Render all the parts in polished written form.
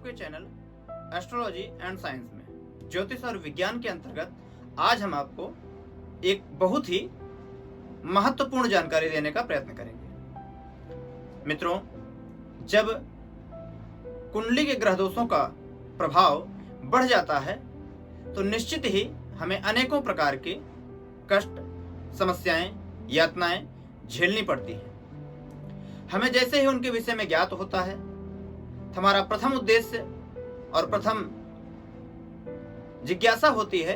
आपके channel astrology and science में ज्योतिष और विज्ञान के अंतर्गत आज हम आपको एक बहुत ही महत्वपूर्ण जानकारी देने का प्रयत्न करेंगे। मित्रों, जब कुंडली के ग्रह दोषों का प्रभाव बढ़ जाता है तो निश्चित ही हमें अनेकों प्रकार के कष्ट, समस्याएं, यातनाएं झेलनी पड़ती हैं। हमें जैसे ही उनके विषय में ज्ञात होता है, हमारा प्रथम उद्देश्य और प्रथम जिज्ञासा होती है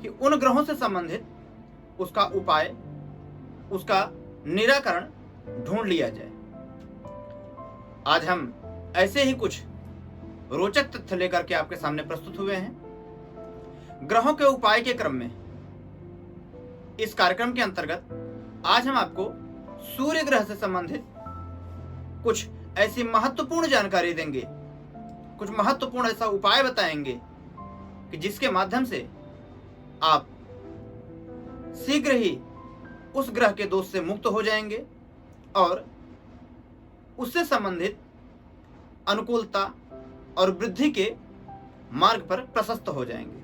कि उन ग्रहों से संबंधित उसका उपाय, उसका निराकरण ढूंढ लिया जाए। आज हम ऐसे ही कुछ रोचक तथ्य लेकर के आपके सामने प्रस्तुत हुए हैं। ग्रहों के उपाय के क्रम में इस कार्यक्रम के अंतर्गत आज हम आपको सूर्य ग्रह से संबंधित कुछ ऐसी महत्वपूर्ण जानकारी देंगे, कुछ महत्वपूर्ण ऐसा उपाय बताएंगे कि जिसके माध्यम से आप शीघ्र ही उस ग्रह के दोष से मुक्त हो जाएंगे और उससे संबंधित अनुकूलता और वृद्धि के मार्ग पर प्रशस्त हो जाएंगे।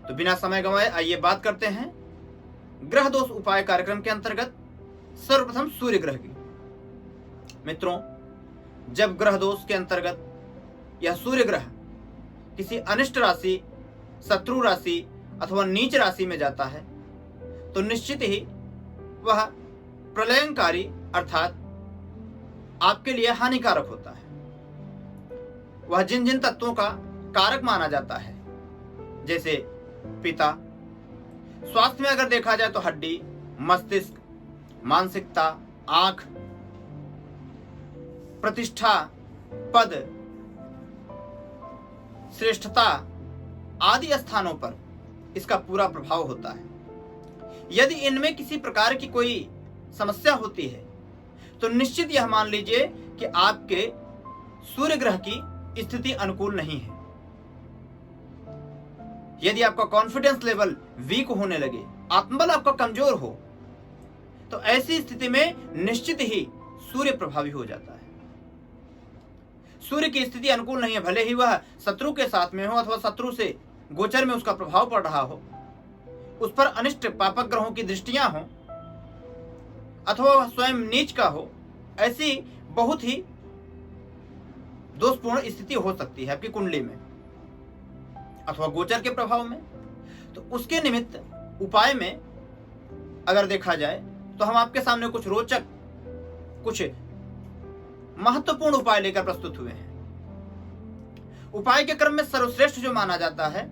तो बिना समय गंवाए आइए बात करते हैं ग्रह दोष उपाय कार्यक्रम के अंतर्गत सर्वप्रथम सूर्य ग्रह की। मित्रों, जब ग्रह दोष के अंतर्गत यह सूर्य ग्रह किसी अनिष्ट राशि, शत्रु राशि अथवा नीच राशि में जाता है तो निश्चित ही वह प्रलयंकारी अर्थात आपके लिए हानिकारक होता है। वह जिन जिन तत्वों का कारक माना जाता है, जैसे पिता, स्वास्थ्य में अगर देखा जाए तो हड्डी, मस्तिष्क, मानसिकता, आंख, प्रतिष्ठा, पद, श्रेष्ठता आदि स्थानों पर इसका पूरा प्रभाव होता है। यदि इनमें किसी प्रकार की कोई समस्या होती है तो निश्चित यह मान लीजिए कि आपके सूर्य ग्रह की स्थिति अनुकूल नहीं है। यदि आपका कॉन्फिडेंस लेवल वीक होने लगे, आत्मबल आपका कमजोर हो, तो ऐसी स्थिति में निश्चित ही सूर्य प्रभावी हो जाता है। सूर्य की स्थिति अनुकूल नहीं है, भले ही वह शत्रु के साथ में हो अथवा शत्रु से गोचर में उसका प्रभाव पड़ रहा हो, उस पर अनिष्ट पापक ग्रहों की दृष्टियां हो अथवा वह स्वयं नीच का हो, ऐसी बहुत ही दोषपूर्ण स्थिति हो सकती है आपकी कुंडली में अथवा गोचर के प्रभाव में। तो उसके निमित्त उपाय में अगर देखा जाए तो हम आपके सामने कुछ रोचक, कुछ महत्वपूर्ण उपाय लेकर प्रस्तुत हुए हैं। उपाय के क्रम में सर्वश्रेष्ठ जो माना जाता है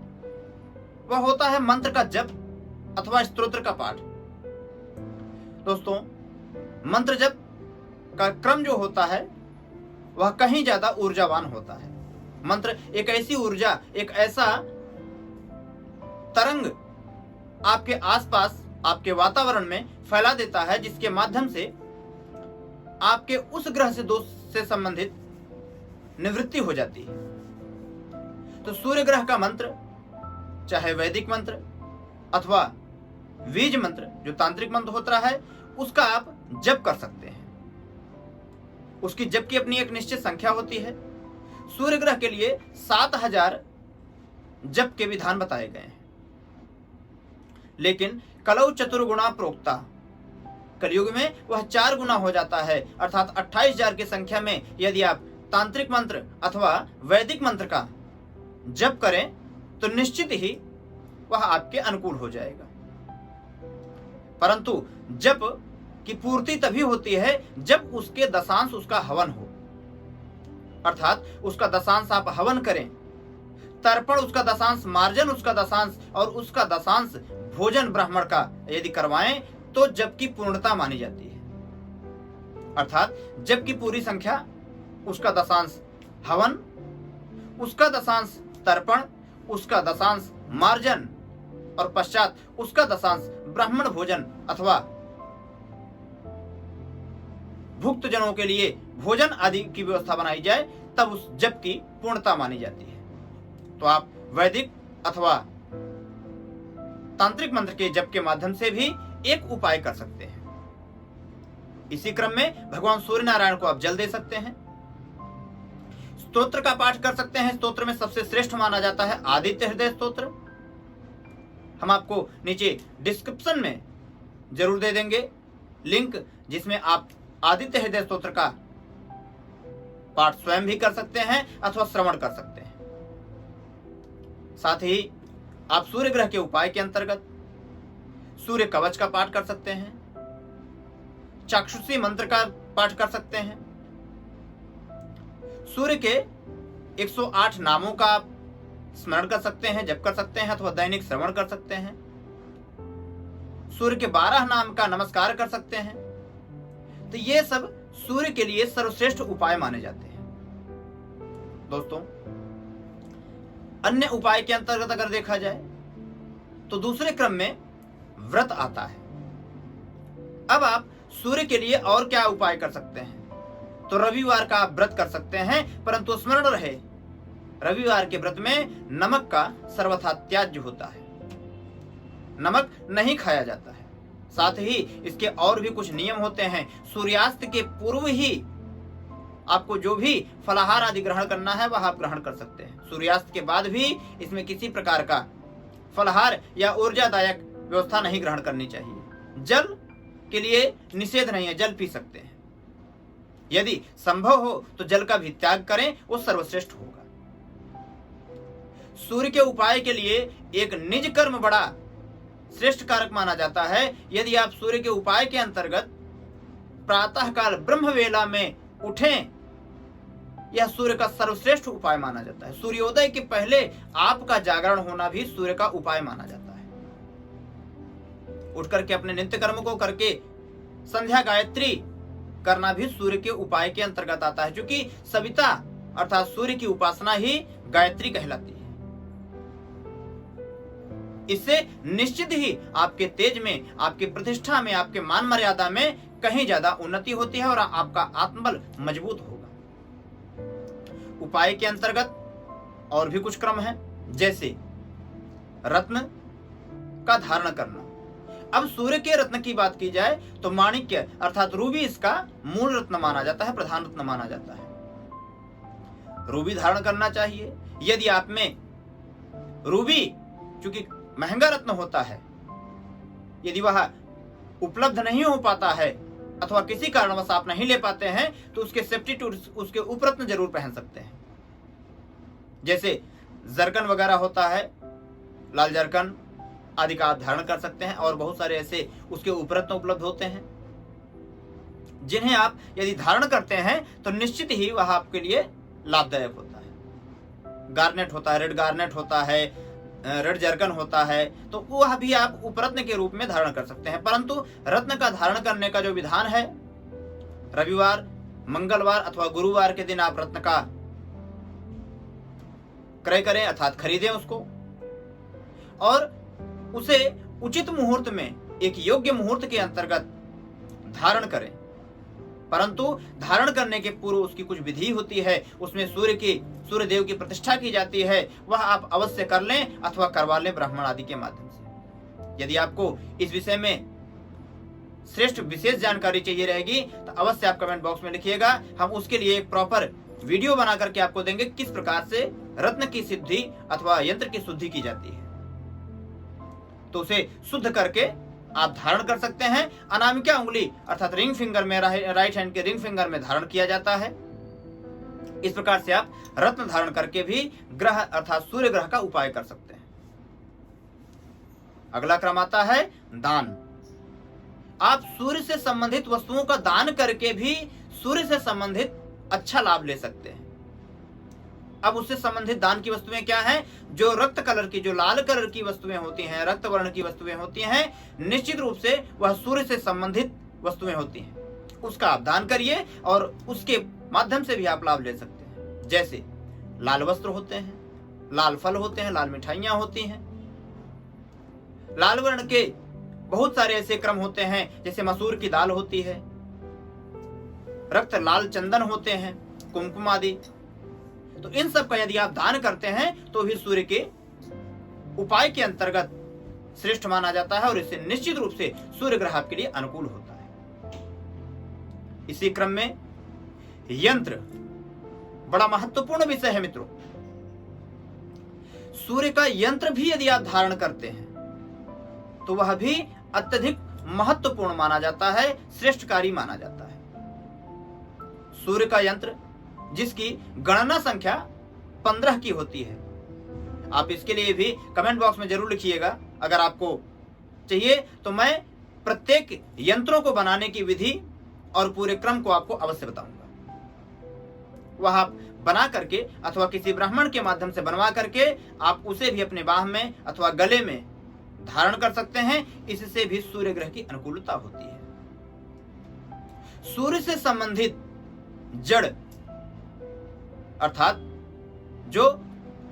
वह होता है मंत्र का जप अथवा स्तोत्र का पाठ। दोस्तों, मंत्र जप का क्रम जो होता है वह कहीं ज्यादा ऊर्जावान होता है। मंत्र एक ऐसी ऊर्जा, एक ऐसा तरंग आपके आसपास, आपके वातावरण में फैला देता है जिसके माध्यम से आपके उस ग्रह से दोष से संबंधित निवृत्ति हो जाती है। तो सूर्य ग्रह का मंत्र, चाहे वैदिक मंत्र अथवा बीज मंत्र जो तांत्रिक मंत्र होता है, उसका आप जप कर सकते हैं। उसकी जप की अपनी एक निश्चित संख्या होती है। सूर्य ग्रह के लिए 7000 जप के विधान बताए गए हैं। लेकिन कलौ चतुर्गुणा प्रोक्ता, कलयुग में वह 4 गुना हो जाता है, अर्थात 28,000 की संख्या में यदि आप तांत्रिक मंत्र अथवा वैदिक मंत्र का जप करें तो निश्चित ही वह आपके अनुकूल हो जाएगा। परंतु जप की पूर्ति तभी होती है जब उसके दशांश उसका हवन हो, अर्थात उसका दशांश आप हवन करें, तर्पण उसका दशांश, मार्जन उसका दशांश और उसका दशांश भोजन ब्राह्मण का यदि करवाएं तो जप की पूर्णता मानी जाती है। अर्थात जप की पूरी संख्या, उसका दशांश हवन, उसका दशांश तर्पण, उसका दशांश मार्जन और पश्चात उसका दशांश ब्राह्मण भोजन अथवा भुक्त जनों के लिए भोजन आदि की व्यवस्था बनाई जाए, तब उस जप की पूर्णता मानी जाती है। तो आप वैदिक अथवा तांत्रिक मंत्र के जप के माध्यम से भी एक उपाय कर सकते हैं। इसी क्रम में भगवान सूर्य नारायण को आप जल दे सकते हैं। स्तोत्र का पाठ कर सकते हैं। स्तोत्र में सबसे श्रेष्ठ माना जाता है आदित्य हृदय स्तोत्र। हम आपको नीचे डिस्क्रिप्शन में जरूर दे देंगे लिंक, जिसमें आप आदित्य हृदय स्तोत्र का पाठ स्वयं भी कर सकते हैं अथवा श्रवण कर सकते हैं। साथ ही आप सूर्य ग्रह के उपाय के अंतर्गत सूर्य कवच का पाठ कर सकते हैं, चाक्षुषी मंत्र का पाठ कर सकते हैं, सूर्य के 108 नामों का स्मरण कर सकते हैं, जप कर सकते हैं अथवा दैनिक श्रवण कर सकते हैं, सूर्य के 12 नाम का नमस्कार कर सकते हैं। तो ये सब सूर्य के लिए सर्वश्रेष्ठ उपाय माने जाते हैं। दोस्तों, अन्य उपाय के अंतर्गत अगर देखा जाए तो दूसरे क्रम में व्रत आता है। अब आप सूर्य के लिए और क्या उपाय कर सकते हैं? तो रविवार का आप व्रत कर सकते हैं, परंतु स्मरण रहे रविवार के व्रत में नमक का सर्वथा त्याज्य होता है, नमक नहीं खाया जाता है। साथ ही इसके और भी कुछ नियम होते हैं। सूर्यास्त के पूर्व ही आपको जो भी फलाहार आदि ग्रहण करना है वह आप ग्रहण कर सकते हैं। सूर्यास्त के बाद भी इसमें किसी प्रकार का फलाहार या ऊर्जादायक व्यवस्था नहीं ग्रहण करनी चाहिए। जल के लिए निषेध नहीं है, जल पी सकते हैं। यदि संभव हो तो जल का भी त्याग करें, वो सर्वश्रेष्ठ होगा। सूर्य के उपाय के लिए एक निज कर्म बड़ा श्रेष्ठ कारक माना जाता है। यदि आप सूर्य के उपाय के अंतर्गत प्रातः काल ब्रह्म वेला में उठें, यह सूर्य का सर्वश्रेष्ठ उपाय माना जाता है। सूर्योदय के पहले आपका जागरण होना भी सूर्य का उपाय माना जाता है। उठ करके अपने नित्य कर्म को करके संध्या गायत्री करना भी सूर्य के उपाय के अंतर्गत आता है, क्योंकि सविता अर्थात सूर्य की उपासना ही गायत्री कहलाती है। इससे निश्चित ही आपके तेज में, आपकी प्रतिष्ठा में, आपके मान मर्यादा में कहीं ज्यादा उन्नति होती है और आपका आत्मबल मजबूत होगा। उपाय के अंतर्गत और भी कुछ क्रम है, जैसे रत्न का धारण करना। अब सूर्य के रत्न की बात की जाए तो माणिक्य अर्थात रूबी इसका मूल रत्न माना जाता है, प्रधान रत्न माना जाता है। रूबी धारण करना चाहिए। यदि आप में रूबी, चूंकि महंगा रत्न होता है, यदि वह उपलब्ध नहीं हो पाता है अथवा किसी कारणवश आप नहीं ले पाते हैं, तो उसके सब्स्टिट्यूट, उसके उपरत्न जरूर पहन सकते हैं। जैसे जरकन वगैरह होता है, लाल जरकन आदि का आप धारण कर सकते हैं, और बहुत सारे ऐसे उसके उपरत्न उपलब्ध होते हैं जिन्हें आप यदि धारण करते हैं तो निश्चित ही वह आपके लिए लाभदायक होता है। गार्नेट होता है, रेड गार्नेट होता है, रेड जरकन होता है, तो वह भी आप उपरत्न के रूप में धारण कर सकते हैं। परंतु रत्न का धारण करने का जो विधान है, रविवार, मंगलवार अथवा गुरुवार के दिन आप रत्न का क्रय करें अर्थात खरीदें उसको, और उसे उचित मुहूर्त में, एक योग्य मुहूर्त के अंतर्गत धारण करें। परंतु धारण करने के पूर्व उसकी कुछ विधि होती है, उसमें सूर्य देव की प्रतिष्ठा की जाती है, वह आप अवश्य कर लें अथवा करवा लें ब्राह्मण आदि के माध्यम से। यदि आपको इस विषय में श्रेष्ठ विशेष जानकारी चाहिए रहेगी तो अवश्य आप कमेंट बॉक्स में लिखिएगा। हम उसके लिए एक प्रॉपर वीडियो बना करके आपको देंगे, किस प्रकार से रत्न की सिद्धि अथवा यंत्र की शुद्धि की जाती है। तो उसे शुद्ध करके आप धारण कर सकते हैं। अनामिका उंगली अर्थात रिंग फिंगर में, राइट हैंड के रिंग फिंगर में धारण किया जाता है। इस प्रकार से आप रत्न धारण करके भी ग्रह अर्थात सूर्य ग्रह का उपाय कर सकते हैं। अगला क्रम आता है दान। आप सूर्य से संबंधित वस्तुओं का दान करके भी सूर्य से संबंधित अच्छा लाभ ले सकते हैं। अब उससे संबंधित दान की वस्तुएं क्या हैं? जो रक्त कलर की, जो लाल कलर की वस्तुएं होती हैं, रक्त वर्ण की वस्तुएं होती हैं, निश्चित रूप से वह सूर्य से संबंधित वस्तुएं होती हैं। उसका आप दान करिए और उसके माध्यम से भी आप लाभ ले सकते हैं। जैसे लाल वस्त्र होते हैं, लाल फल होते हैं, लाल मिठाइयां होती हैं। लाल वर्ण के बहुत सारे ऐसे क्रम होते हैं, जैसे मसूर की दाल होती है, रक्त लाल चंदन होते हैं, कुमकुम आदि। तो इन सब का यदि आप दान करते हैं तो भी सूर्य के उपाय के अंतर्गत श्रेष्ठ माना जाता है और इससे निश्चित रूप से सूर्य ग्रह आपके लिए अनुकूल होता है। इसी क्रम में यंत्र बड़ा महत्वपूर्ण विषय है मित्रों। सूर्य का यंत्र भी यदि आप धारण करते हैं तो वह भी अत्यधिक महत्वपूर्ण माना जाता है, श्रेष्ठकारी माना जाता है। सूर्य का यंत्र जिसकी गणना संख्या 15 की होती है। आप इसके लिए भी कमेंट बॉक्स में जरूर लिखिएगा। अगर आपको चाहिए तो मैं प्रत्येक यंत्रों को बनाने की विधि और पूरे क्रम को आपको अवश्य बताऊंगा। वह आप बना करके अथवा किसी ब्राह्मण के माध्यम से बनवा करके आप उसे भी अपने बाह में अथवा गले में धारण कर सकते हैं। इससे भी सूर्य ग्रह की अनुकूलता होती है। सूर्य से संबंधित जड़ अर्थात जो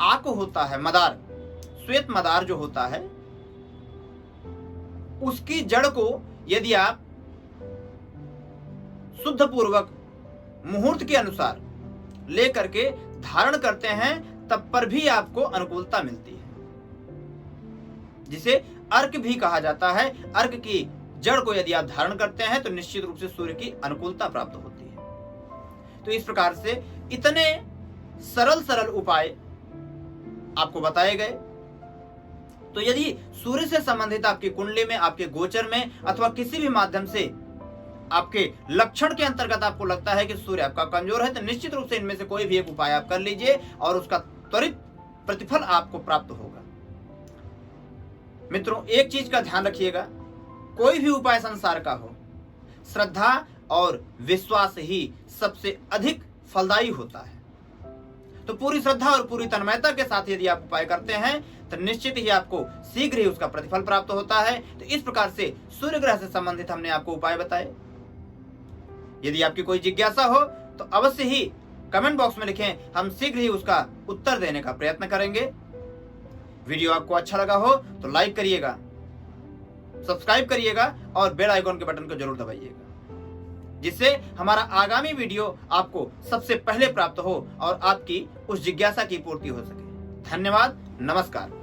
आक होता है, मदार, श्वेत मदार जो होता है, उसकी जड़ को यदि आप शुद्ध पूर्वक मुहूर्त के अनुसार लेकर के धारण करते हैं तब पर भी आपको अनुकूलता मिलती है, जिसे अर्क भी कहा जाता है। अर्क की जड़ को यदि आप धारण करते हैं तो निश्चित रूप से सूर्य की अनुकूलता प्राप्त होती है। तो इस प्रकार से इतने सरल सरल उपाय आपको बताए गए। तो यदि सूर्य से संबंधित आपकी कुंडली में, आपके गोचर में अथवा किसी भी माध्यम से आपके लक्षण के अंतर्गत आपको लगता है कि सूर्य आपका कमजोर है तो निश्चित रूप से इनमें से कोई भी एक उपाय आप कर लीजिए और उसका त्वरित प्रतिफल आपको प्राप्त होगा। मित्रों, एक चीज का ध्यान रखिएगा, कोई भी उपाय संसार का हो, श्रद्धा और विश्वास ही सबसे अधिक फलदायी होता है। तो पूरी श्रद्धा और पूरी तन्मयता के साथ यदि आप उपाय करते हैं तो निश्चित ही आपको शीघ्र ही उसका प्रतिफल प्राप्त होता है। तो इस प्रकार से सूर्य ग्रह से संबंधित हमने आपको उपाय बताए। यदि आपकी कोई जिज्ञासा हो तो अवश्य ही कमेंट बॉक्स में लिखें, हम शीघ्र ही उसका उत्तर देने का प्रयत्न करेंगे। वीडियो आपको अच्छा लगा हो तो लाइक करिएगा, सब्सक्राइब करिएगा और बेल आइकॉन के बटन को जरूर दबाइएगा, जिससे हमारा आगामी वीडियो आपको सबसे पहले प्राप्त हो और आपकी उस जिज्ञासा की पूर्ति हो सके। धन्यवाद, नमस्कार।